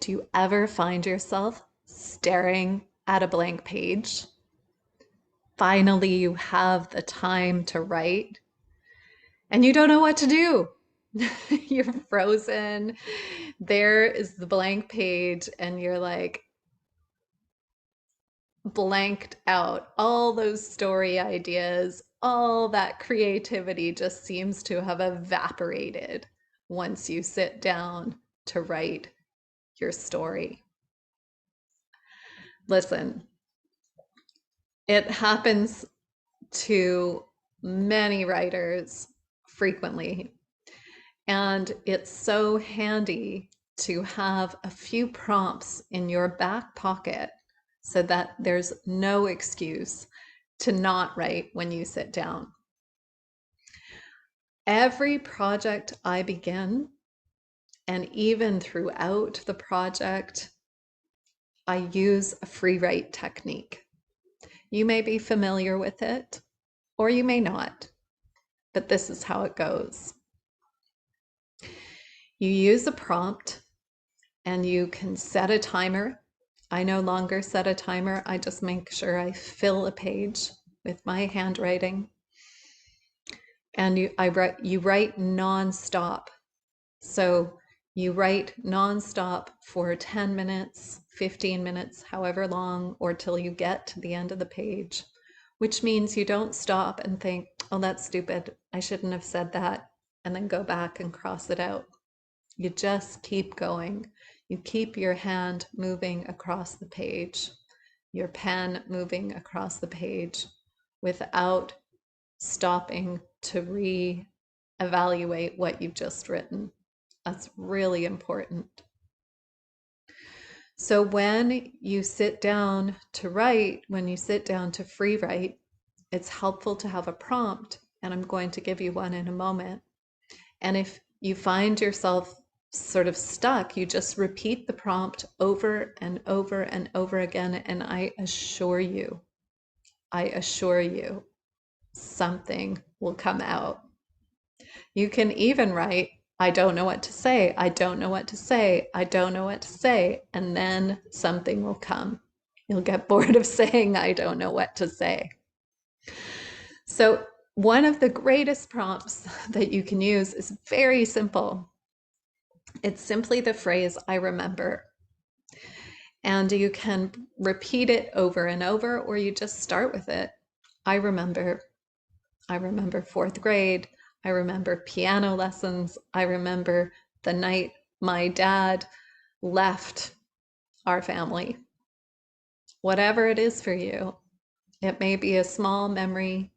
Do you ever find yourself staring at a blank page? Finally, you have the time to write and you don't know what to do. You're frozen. There is the blank page, and you're like blanked out. All those story ideas, all that creativity just seems to have evaporated once you sit down to write your story. Listen, it happens to many writers frequently, and it's so handy to have a few prompts in your back pocket so that there's no excuse to not write when you sit down. Every project I begin, and even throughout the project, I use a free write technique. You may be familiar with it, or you may not, but this is how it goes. You use a prompt and you can set a timer. I no longer set a timer. I just make sure I fill a page with my handwriting. And you write nonstop. So you write nonstop for 10 minutes, 15 minutes, however long, or till you get to the end of the page, which means you don't stop and think, oh, that's stupid, I shouldn't have said that, and then go back and cross it out. You just keep going. You keep your hand moving across the page, your pen moving across the page without stopping to re-evaluate what you've just written. That's really important. So when you sit down to write, when you sit down to free write, it's helpful to have a prompt, and I'm going to give you one in a moment. And if you find yourself sort of stuck, you just repeat the prompt over and over and over again, and I assure you, something will come out. You can even write, I don't know what to say, I don't know what to say, I don't know what to say, and then something will come. You'll get bored of saying, I don't know what to say. So one of the greatest prompts that you can use is very simple. It's simply the phrase, I remember. And you can repeat it over and over, or you just start with it. I remember fourth grade. I remember piano lessons. I remember the night my dad left our family. Whatever it is for you, it may be a small memory,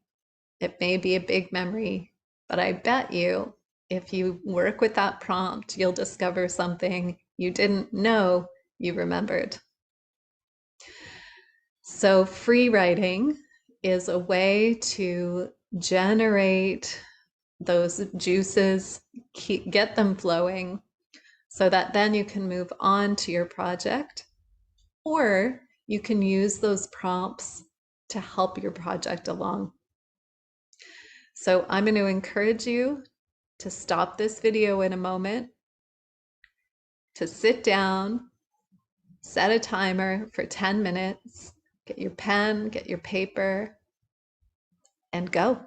it may be a big memory, but I bet you if you work with that prompt, you'll discover something you didn't know you remembered. So free writing is a way to generate those juices, get them flowing, so that then you can move on to your project, or you can use those prompts to help your project along. So I'm going to encourage you to stop this video in a moment, to sit down, set a timer for 10 minutes, get your pen, get your paper, and go.